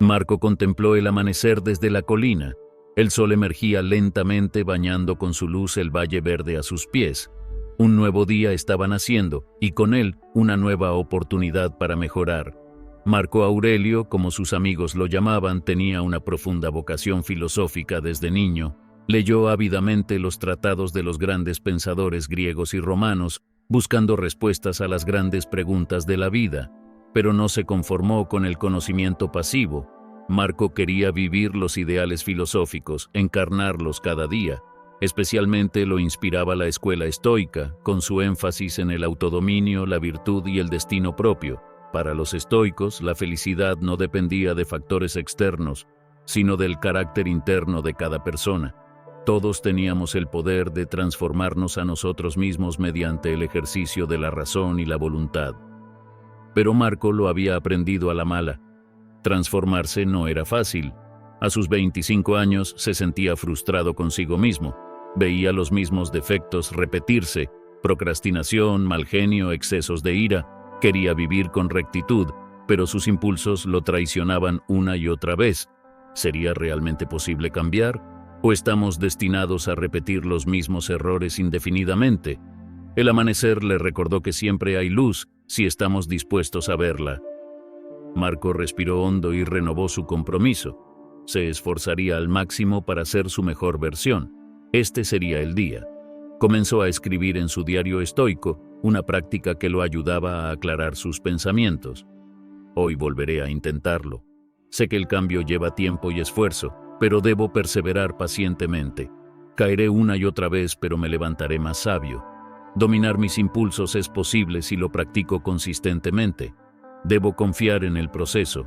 Marco contempló el amanecer desde la colina. El sol emergía lentamente bañando con su luz el valle verde a sus pies. Un nuevo día estaba naciendo y con él una nueva oportunidad para mejorar. Marco Aurelio, como sus amigos lo llamaban, tenía una profunda vocación filosófica desde niño. Leyó ávidamente los tratados de los grandes pensadores griegos y romanos, buscando respuestas a las grandes preguntas de la vida, pero no se conformó con el conocimiento pasivo. Marco quería vivir los ideales filosóficos, encarnarlos cada día. Especialmente lo inspiraba la escuela estoica, con su énfasis en el autodominio, la virtud y el destino propio. Para los estoicos, la felicidad no dependía de factores externos, sino del carácter interno de cada persona. Todos teníamos el poder de transformarnos a nosotros mismos mediante el ejercicio de la razón y la voluntad. Pero Marco lo había aprendido a la mala. Transformarse no era fácil. A sus 25 años se sentía frustrado consigo mismo. Veía los mismos defectos repetirse: procrastinación, mal genio, excesos de ira. Quería vivir con rectitud, pero sus impulsos lo traicionaban una y otra vez. ¿Sería realmente posible cambiar? ¿O estamos destinados a repetir los mismos errores indefinidamente? El amanecer le recordó que siempre hay luz si estamos dispuestos a verla. Marco respiró hondo y renovó su compromiso. Se esforzaría al máximo para ser su mejor versión. Este sería el día. Comenzó a escribir en su diario estoico, una práctica que lo ayudaba a aclarar sus pensamientos. Hoy volveré a intentarlo. Sé que el cambio lleva tiempo y esfuerzo, pero debo perseverar pacientemente. Caeré una y otra vez, pero me levantaré más sabio. Dominar mis impulsos es posible si lo practico consistentemente. Debo confiar en el proceso.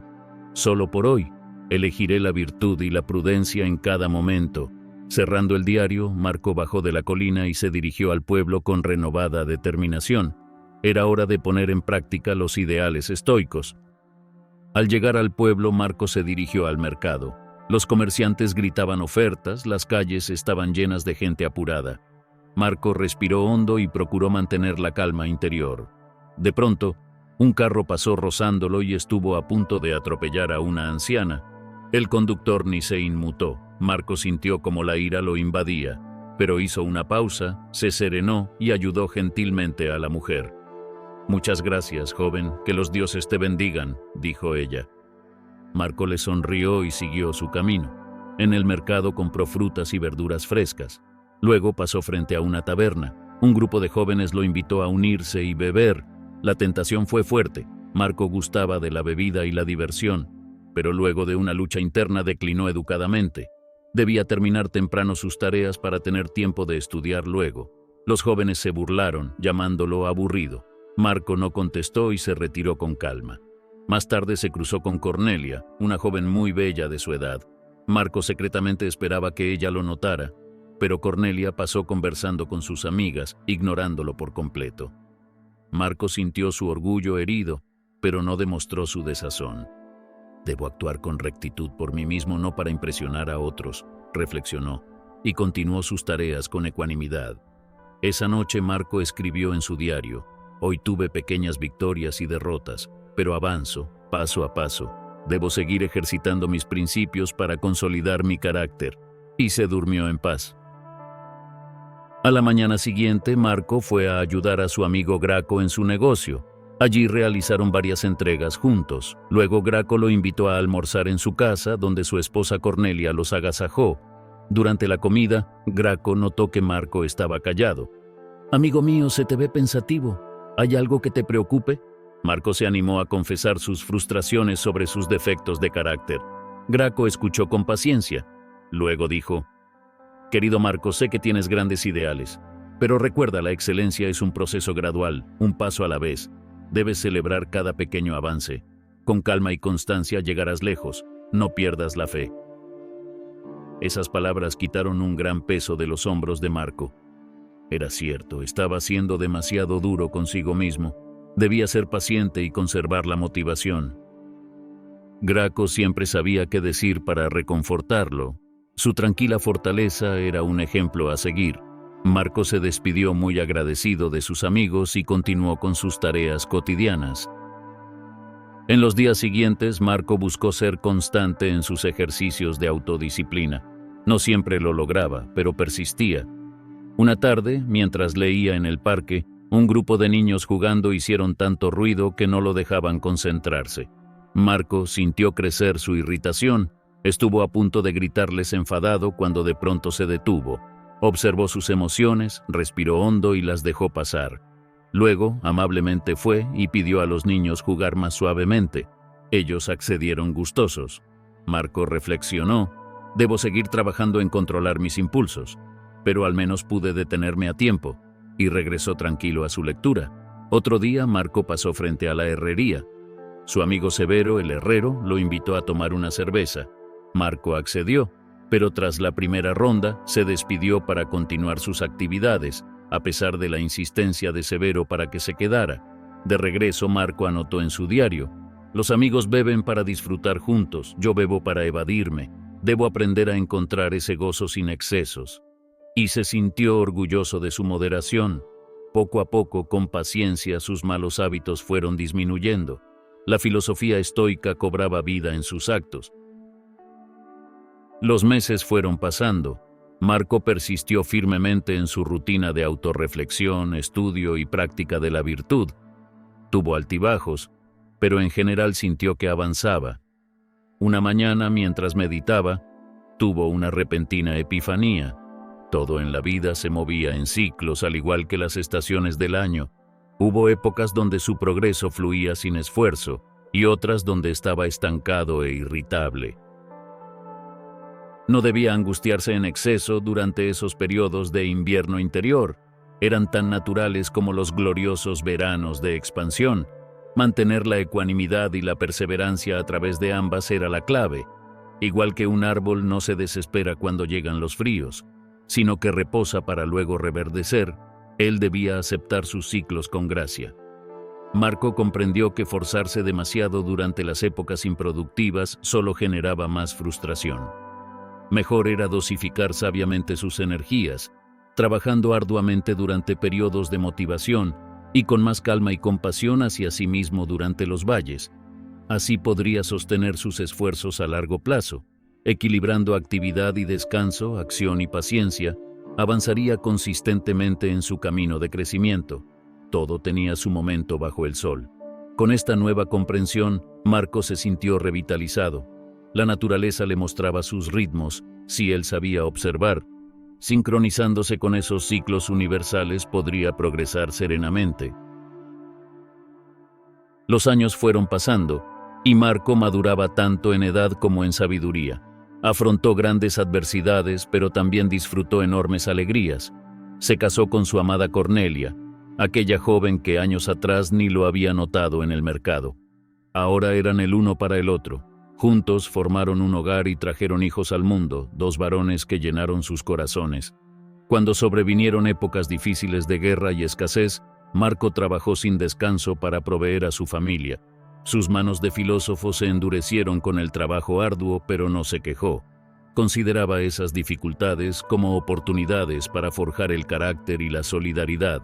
Solo por hoy, elegiré la virtud y la prudencia en cada momento. Cerrando el diario, Marco bajó de la colina y se dirigió al pueblo con renovada determinación. Era hora de poner en práctica los ideales estoicos. Al llegar al pueblo, Marco se dirigió al mercado. Los comerciantes gritaban ofertas, las calles estaban llenas de gente apurada. Marco respiró hondo y procuró mantener la calma interior. De pronto, un carro pasó rozándolo y estuvo a punto de atropellar a una anciana. El conductor ni se inmutó. Marco sintió como la ira lo invadía, pero hizo una pausa, se serenó y ayudó gentilmente a la mujer. «Muchas gracias, joven, que los dioses te bendigan», dijo ella. Marco le sonrió y siguió su camino. En el mercado compró frutas y verduras frescas. Luego pasó frente a una taberna. Un grupo de jóvenes lo invitó a unirse y beber. La tentación fue fuerte. Marco gustaba de la bebida y la diversión, pero luego de una lucha interna declinó educadamente. Debía terminar temprano sus tareas para tener tiempo de estudiar luego. Los jóvenes se burlaron, llamándolo aburrido. Marco no contestó y se retiró con calma. Más tarde se cruzó con Cornelia, una joven muy bella de su edad. Marco secretamente esperaba que ella lo notara, pero Cornelia pasó conversando con sus amigas, ignorándolo por completo. Marco sintió su orgullo herido, pero no demostró su desazón. «Debo actuar con rectitud por mí mismo, no para impresionar a otros», reflexionó, y continuó sus tareas con ecuanimidad. Esa noche Marco escribió en su diario: «Hoy tuve pequeñas victorias y derrotas, pero avanzo, paso a paso. Debo seguir ejercitando mis principios para consolidar mi carácter», y se durmió en paz. A la mañana siguiente, Marco fue a ayudar a su amigo Graco en su negocio. Allí realizaron varias entregas juntos. Luego Graco lo invitó a almorzar en su casa, donde su esposa Cornelia los agasajó. Durante la comida, Graco notó que Marco estaba callado. «Amigo mío, se te ve pensativo. ¿Hay algo que te preocupe?». Marco se animó a confesar sus frustraciones sobre sus defectos de carácter. Graco escuchó con paciencia. Luego dijo: «Querido Marco, sé que tienes grandes ideales, pero recuerda, la excelencia es un proceso gradual, un paso a la vez. Debes celebrar cada pequeño avance. Con calma y constancia llegarás lejos. No pierdas la fe». Esas palabras quitaron un gran peso de los hombros de Marco. Era cierto, estaba siendo demasiado duro consigo mismo. Debía ser paciente y conservar la motivación. Graco siempre sabía qué decir para reconfortarlo. Su tranquila fortaleza era un ejemplo a seguir. Marco se despidió muy agradecido de sus amigos y continuó con sus tareas cotidianas. En los días siguientes, Marco buscó ser constante en sus ejercicios de autodisciplina. No siempre lo lograba, pero persistía. Una tarde, mientras leía en el parque, un grupo de niños jugando hicieron tanto ruido que no lo dejaban concentrarse. Marco sintió crecer su irritación. Estuvo a punto de gritarles enfadado cuando de pronto se detuvo. Observó sus emociones, respiró hondo y las dejó pasar. Luego, amablemente fue y pidió a los niños jugar más suavemente. Ellos accedieron gustosos. Marco reflexionó: debo seguir trabajando en controlar mis impulsos, pero al menos pude detenerme a tiempo, y regresó tranquilo a su lectura. Otro día, Marco pasó frente a la herrería. Su amigo Severo, el herrero, lo invitó a tomar una cerveza. Marco accedió, pero tras la primera ronda se despidió para continuar sus actividades, a pesar de la insistencia de Severo para que se quedara. De regreso, Marco anotó en su diario: los amigos beben para disfrutar juntos, yo bebo para evadirme. Debo aprender a encontrar ese gozo sin excesos. Y se sintió orgulloso de su moderación. Poco a poco, con paciencia, sus malos hábitos fueron disminuyendo. La filosofía estoica cobraba vida en sus actos. Los meses fueron pasando. Marco persistió firmemente en su rutina de autorreflexión, estudio y práctica de la virtud. Tuvo altibajos, pero en general sintió que avanzaba. Una mañana, mientras meditaba, tuvo una repentina epifanía. Todo en la vida se movía en ciclos, al igual que las estaciones del año. Hubo épocas donde su progreso fluía sin esfuerzo y otras donde estaba estancado e irritable. No debía angustiarse en exceso durante esos periodos de invierno interior. Eran tan naturales como los gloriosos veranos de expansión. Mantener la ecuanimidad y la perseverancia a través de ambas era la clave. Igual que un árbol no se desespera cuando llegan los fríos, sino que reposa para luego reverdecer, él debía aceptar sus ciclos con gracia. Marco comprendió que forzarse demasiado durante las épocas improductivas solo generaba más frustración. Mejor era dosificar sabiamente sus energías, trabajando arduamente durante periodos de motivación y con más calma y compasión hacia sí mismo durante los valles. Así podría sostener sus esfuerzos a largo plazo. Equilibrando actividad y descanso, acción y paciencia, avanzaría consistentemente en su camino de crecimiento. Todo tenía su momento bajo el sol. Con esta nueva comprensión, Marco se sintió revitalizado. La naturaleza le mostraba sus ritmos, si él sabía observar. Sincronizándose con esos ciclos universales, podría progresar serenamente. Los años fueron pasando, y Marco maduraba tanto en edad como en sabiduría. Afrontó grandes adversidades, pero también disfrutó enormes alegrías. Se casó con su amada Cornelia, aquella joven que años atrás ni lo había notado en el mercado. Ahora eran el uno para el otro. Juntos formaron un hogar y trajeron hijos al mundo, 2 varones que llenaron sus corazones. Cuando sobrevinieron épocas difíciles de guerra y escasez, Marco trabajó sin descanso para proveer a su familia. Sus manos de filósofo se endurecieron con el trabajo arduo, pero no se quejó. Consideraba esas dificultades como oportunidades para forjar el carácter y la solidaridad.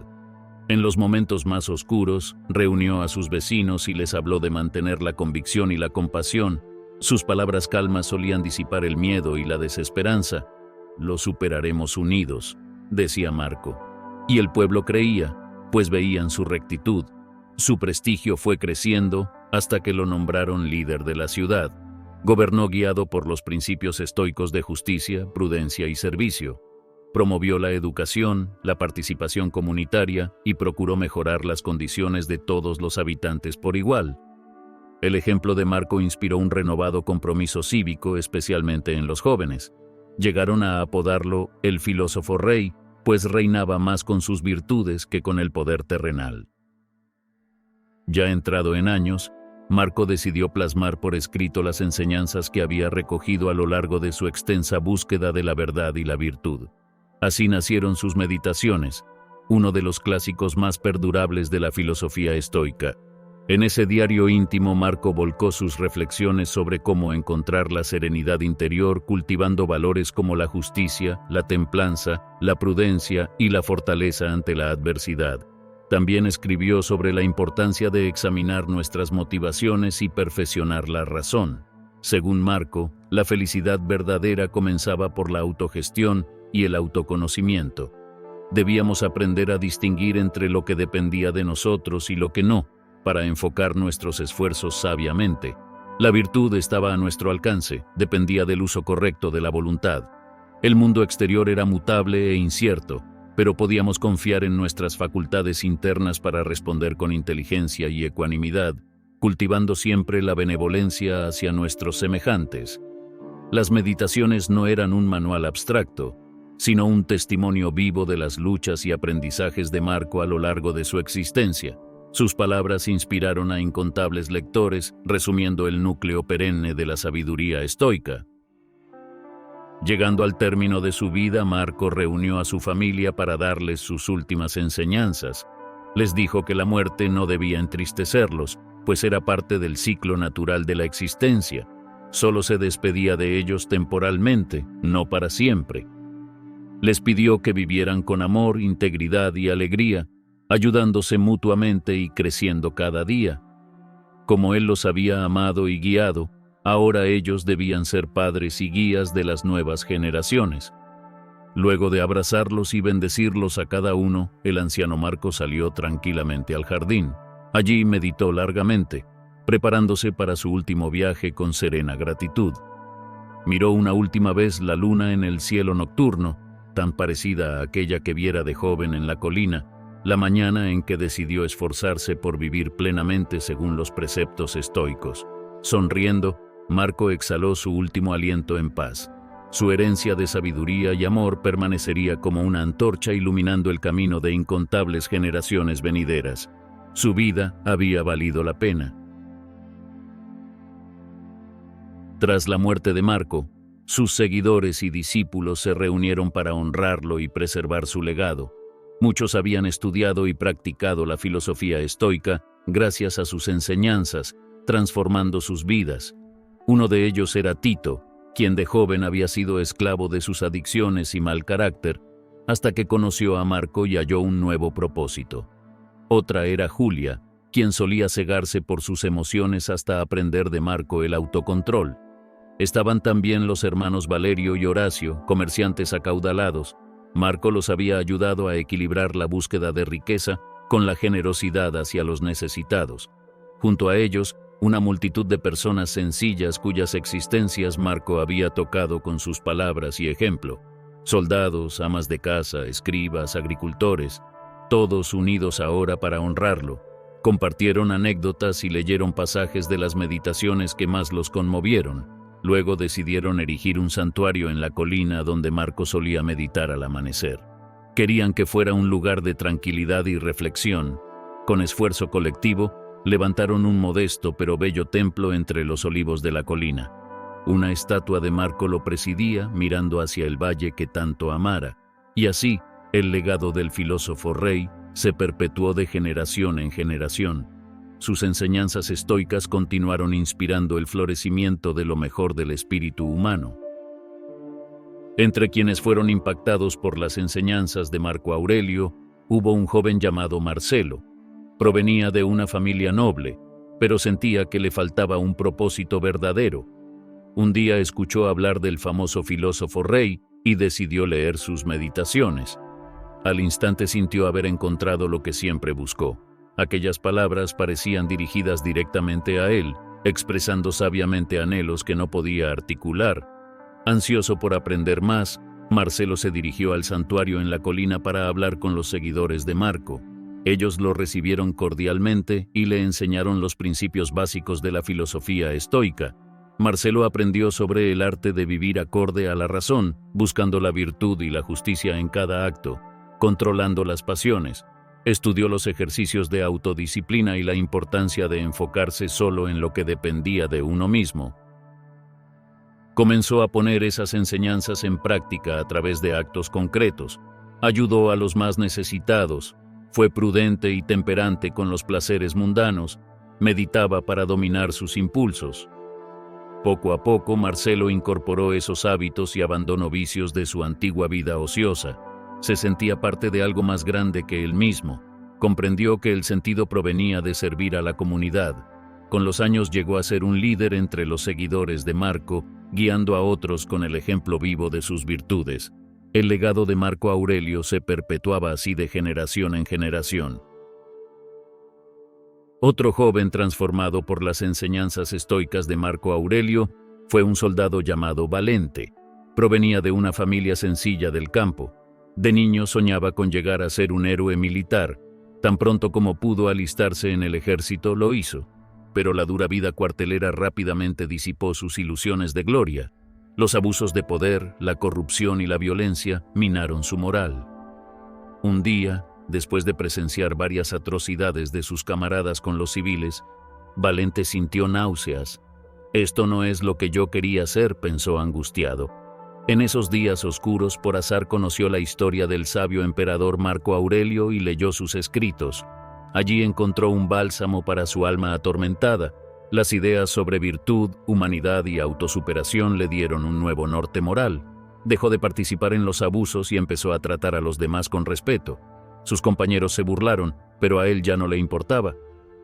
En los momentos más oscuros, reunió a sus vecinos y les habló de mantener la convicción y la compasión. Sus palabras calmas solían disipar el miedo y la desesperanza. «Lo superaremos unidos», decía Marco. Y el pueblo creía, pues veían su rectitud. Su prestigio fue creciendo hasta que lo nombraron líder de la ciudad. Gobernó guiado por los principios estoicos de justicia, prudencia y servicio. Promovió la educación, la participación comunitaria y procuró mejorar las condiciones de todos los habitantes por igual. El ejemplo de Marco inspiró un renovado compromiso cívico, especialmente en los jóvenes. Llegaron a apodarlo el filósofo rey, pues reinaba más con sus virtudes que con el poder terrenal. Ya entrado en años, Marco decidió plasmar por escrito las enseñanzas que había recogido a lo largo de su extensa búsqueda de la verdad y la virtud. Así nacieron sus Meditaciones, uno de los clásicos más perdurables de la filosofía estoica. En ese diario íntimo, Marco volcó sus reflexiones sobre cómo encontrar la serenidad interior cultivando valores como la justicia, la templanza, la prudencia y la fortaleza ante la adversidad. También escribió sobre la importancia de examinar nuestras motivaciones y perfeccionar la razón. Según Marco, la felicidad verdadera comenzaba por la autogestión y el autoconocimiento. Debíamos aprender a distinguir entre lo que dependía de nosotros y lo que no, para enfocar nuestros esfuerzos sabiamente. La virtud estaba a nuestro alcance, dependía del uso correcto de la voluntad. El mundo exterior era mutable e incierto, pero podíamos confiar en nuestras facultades internas para responder con inteligencia y ecuanimidad, cultivando siempre la benevolencia hacia nuestros semejantes. Las meditaciones no eran un manual abstracto, sino un testimonio vivo de las luchas y aprendizajes de Marco a lo largo de su existencia. Sus palabras inspiraron a incontables lectores, resumiendo el núcleo perenne de la sabiduría estoica. Llegando al término de su vida, Marco reunió a su familia para darles sus últimas enseñanzas. Les dijo que la muerte no debía entristecerlos, pues era parte del ciclo natural de la existencia. Solo se despedía de ellos temporalmente, no para siempre. Les pidió que vivieran con amor, integridad y alegría, ayudándose mutuamente y creciendo cada día. Como él los había amado y guiado, ahora ellos debían ser padres y guías de las nuevas generaciones. Luego de abrazarlos y bendecirlos a cada uno, el anciano Marco salió tranquilamente al jardín. Allí meditó largamente, preparándose para su último viaje con serena gratitud. Miró una última vez la luna en el cielo nocturno, tan parecida a aquella que viera de joven en la colina, la mañana en que decidió esforzarse por vivir plenamente según los preceptos estoicos. Sonriendo, Marco exhaló su último aliento en paz. Su herencia de sabiduría y amor permanecería como una antorcha iluminando el camino de incontables generaciones venideras. Su vida había valido la pena. Tras la muerte de Marco, sus seguidores y discípulos se reunieron para honrarlo y preservar su legado. Muchos habían estudiado y practicado la filosofía estoica gracias a sus enseñanzas, transformando sus vidas. Uno de ellos era Tito, quien de joven había sido esclavo de sus adicciones y mal carácter, hasta que conoció a Marco y halló un nuevo propósito. Otra era Julia, quien solía cegarse por sus emociones hasta aprender de Marco el autocontrol. Estaban también los hermanos Valerio y Horacio, comerciantes acaudalados. Marco los había ayudado a equilibrar la búsqueda de riqueza con la generosidad hacia los necesitados. Junto a ellos, una multitud de personas sencillas cuyas existencias Marco había tocado con sus palabras y ejemplo. Soldados, amas de casa, escribas, agricultores, todos unidos ahora para honrarlo. Compartieron anécdotas y leyeron pasajes de las meditaciones que más los conmovieron. Luego decidieron erigir un santuario en la colina donde Marco solía meditar al amanecer. Querían que fuera un lugar de tranquilidad y reflexión. Con esfuerzo colectivo, levantaron un modesto pero bello templo entre los olivos de la colina. Una estatua de Marco lo presidía, mirando hacia el valle que tanto amara, y así, el legado del filósofo rey se perpetuó de generación en generación. Sus enseñanzas estoicas continuaron inspirando el florecimiento de lo mejor del espíritu humano. Entre quienes fueron impactados por las enseñanzas de Marco Aurelio, hubo un joven llamado Marcelo. Provenía de una familia noble, pero sentía que le faltaba un propósito verdadero. Un día escuchó hablar del famoso filósofo rey y decidió leer sus meditaciones. Al instante sintió haber encontrado lo que siempre buscó. Aquellas palabras parecían dirigidas directamente a él, expresando sabiamente anhelos que no podía articular. Ansioso por aprender más, Marcelo se dirigió al santuario en la colina para hablar con los seguidores de Marco. Ellos lo recibieron cordialmente y le enseñaron los principios básicos de la filosofía estoica. Marcelo aprendió sobre el arte de vivir acorde a la razón, buscando la virtud y la justicia en cada acto, controlando las pasiones. Estudió los ejercicios de autodisciplina y la importancia de enfocarse solo en lo que dependía de uno mismo. Comenzó a poner esas enseñanzas en práctica a través de actos concretos. Ayudó a los más necesitados, fue prudente y temperante con los placeres mundanos, meditaba para dominar sus impulsos. Poco a poco, Marcelo incorporó esos hábitos y abandonó vicios de su antigua vida ociosa. Se sentía parte de algo más grande que él mismo. Comprendió que el sentido provenía de servir a la comunidad. Con los años llegó a ser un líder entre los seguidores de Marco, guiando a otros con el ejemplo vivo de sus virtudes. El legado de Marco Aurelio se perpetuaba así de generación en generación. Otro joven transformado por las enseñanzas estoicas de Marco Aurelio fue un soldado llamado Valente. Provenía de una familia sencilla del campo. De niño soñaba con llegar a ser un héroe militar. Tan pronto como pudo alistarse en el ejército, lo hizo. Pero la dura vida cuartelera rápidamente disipó sus ilusiones de gloria. Los abusos de poder, la corrupción y la violencia minaron su moral. Un día, después de presenciar varias atrocidades de sus camaradas con los civiles, Valente sintió náuseas. «Esto no es lo que yo quería ser», pensó angustiado. En esos días oscuros, por azar conoció la historia del sabio emperador Marco Aurelio y leyó sus escritos. Allí encontró un bálsamo para su alma atormentada. Las ideas sobre virtud, humanidad y autosuperación le dieron un nuevo norte moral. Dejó de participar en los abusos y empezó a tratar a los demás con respeto. Sus compañeros se burlaron, pero a él ya no le importaba.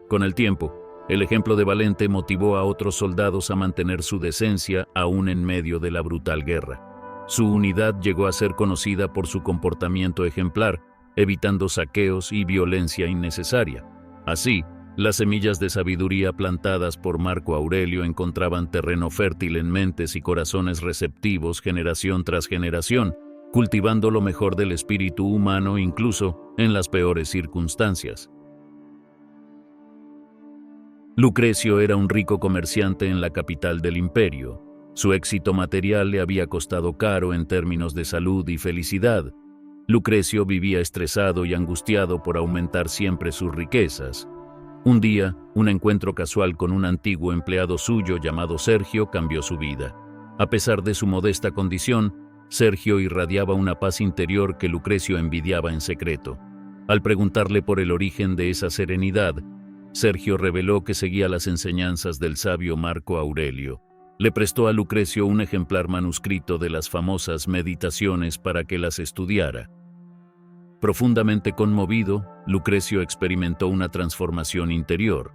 Con el tiempo, el ejemplo de Valente motivó a otros soldados a mantener su decencia aún en medio de la brutal guerra. Su unidad llegó a ser conocida por su comportamiento ejemplar, evitando saqueos y violencia innecesaria. Así, las semillas de sabiduría plantadas por Marco Aurelio encontraban terreno fértil en mentes y corazones receptivos generación tras generación, cultivando lo mejor del espíritu humano incluso en las peores circunstancias. Lucrecio era un rico comerciante en la capital del imperio. Su éxito material le había costado caro en términos de salud y felicidad. Lucrecio vivía estresado y angustiado por aumentar siempre sus riquezas. Un día, un encuentro casual con un antiguo empleado suyo llamado Sergio cambió su vida. A pesar de su modesta condición, Sergio irradiaba una paz interior que Lucrecio envidiaba en secreto. Al preguntarle por el origen de esa serenidad, Sergio reveló que seguía las enseñanzas del sabio Marco Aurelio. Le prestó a Lucrecio un ejemplar manuscrito de las famosas Meditaciones para que las estudiara. Profundamente conmovido, Lucrecio experimentó una transformación interior.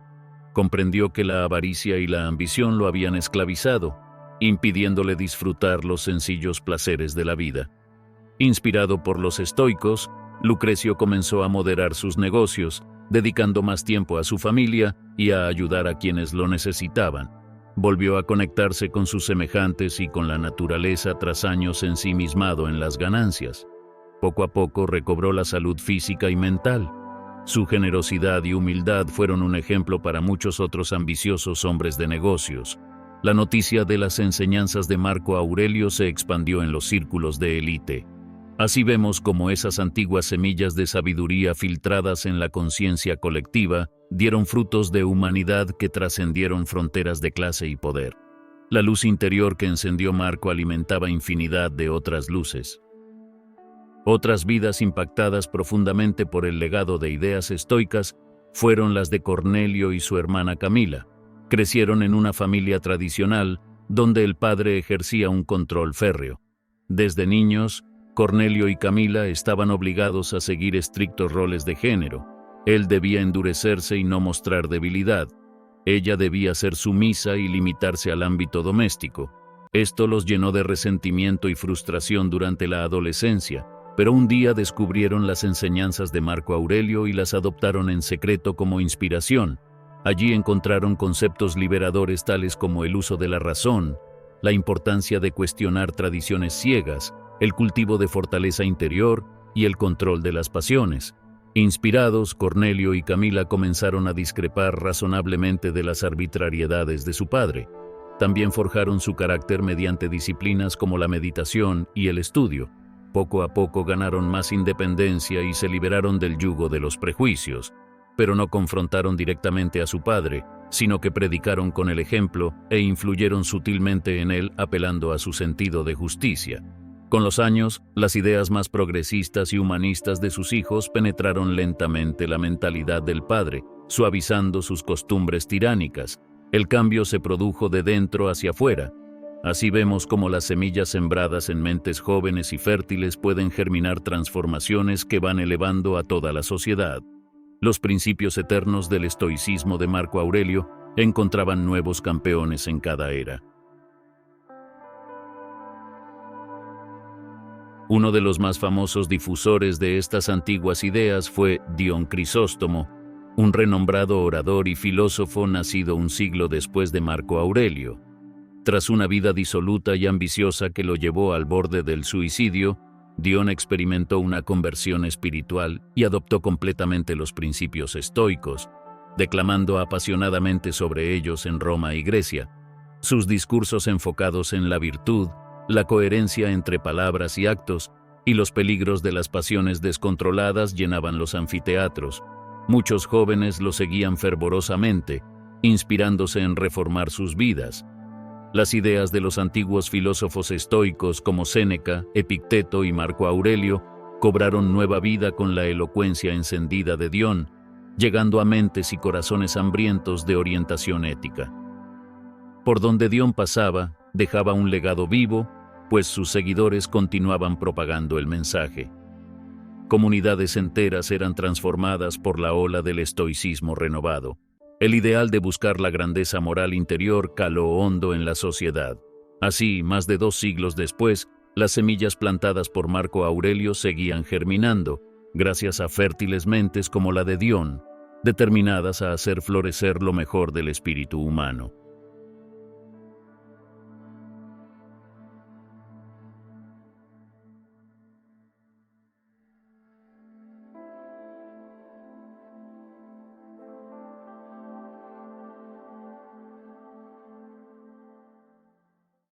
Comprendió que la avaricia y la ambición lo habían esclavizado, impidiéndole disfrutar los sencillos placeres de la vida. Inspirado por los estoicos, Lucrecio comenzó a moderar sus negocios, dedicando más tiempo a su familia y a ayudar a quienes lo necesitaban. Volvió a conectarse con sus semejantes y con la naturaleza tras años ensimismado en las ganancias. Poco a poco recobró la salud física y mental. Su generosidad y humildad fueron un ejemplo para muchos otros ambiciosos hombres de negocios. La noticia de las enseñanzas de Marco Aurelio se expandió en los círculos de élite. Así vemos cómo esas antiguas semillas de sabiduría filtradas en la conciencia colectiva dieron frutos de humanidad que trascendieron fronteras de clase y poder. La luz interior que encendió Marco alimentaba infinidad de otras luces. Otras vidas impactadas profundamente por el legado de ideas estoicas fueron las de Cornelio y su hermana Camila. Crecieron en una familia tradicional donde el padre ejercía un control férreo. Desde niños, Cornelio y Camila estaban obligados a seguir estrictos roles de género. Él debía endurecerse y no mostrar debilidad. Ella debía ser sumisa y limitarse al ámbito doméstico. Esto los llenó de resentimiento y frustración durante la adolescencia, pero un día descubrieron las enseñanzas de Marco Aurelio y las adoptaron en secreto como inspiración. Allí encontraron conceptos liberadores tales como el uso de la razón, la importancia de cuestionar tradiciones ciegas, el cultivo de fortaleza interior y el control de las pasiones. Inspirados, Cornelio y Camila comenzaron a discrepar razonablemente de las arbitrariedades de su padre. También forjaron su carácter mediante disciplinas como la meditación y el estudio. Poco a poco ganaron más independencia y se liberaron del yugo de los prejuicios, pero no confrontaron directamente a su padre, sino que predicaron con el ejemplo e influyeron sutilmente en él apelando a su sentido de justicia. Con los años, las ideas más progresistas y humanistas de sus hijos penetraron lentamente la mentalidad del padre, suavizando sus costumbres tiránicas. El cambio se produjo de dentro hacia afuera. Así vemos cómo las semillas sembradas en mentes jóvenes y fértiles pueden germinar transformaciones que van elevando a toda la sociedad. Los principios eternos del estoicismo de Marco Aurelio encontraban nuevos campeones en cada era. Uno de los más famosos difusores de estas antiguas ideas fue Dion Crisóstomo, un renombrado orador y filósofo nacido un siglo después de Marco Aurelio. Tras una vida disoluta y ambiciosa que lo llevó al borde del suicidio, Dion experimentó una conversión espiritual y adoptó completamente los principios estoicos, declamando apasionadamente sobre ellos en Roma y Grecia. Sus discursos enfocados en la virtud, la coherencia entre palabras y actos, y los peligros de las pasiones descontroladas llenaban los anfiteatros. Muchos jóvenes lo seguían fervorosamente, inspirándose en reformar sus vidas. Las ideas de los antiguos filósofos estoicos como Séneca, Epicteto y Marco Aurelio cobraron nueva vida con la elocuencia encendida de Dion, llegando a mentes y corazones hambrientos de orientación ética. Por donde Dion pasaba, dejaba un legado vivo, pues sus seguidores continuaban propagando el mensaje. Comunidades enteras eran transformadas por la ola del estoicismo renovado. El ideal de buscar la grandeza moral interior caló hondo en la sociedad. Así, más de 2 siglos después, las semillas plantadas por Marco Aurelio seguían germinando, gracias a fértiles mentes como la de Dion, determinadas a hacer florecer lo mejor del espíritu humano.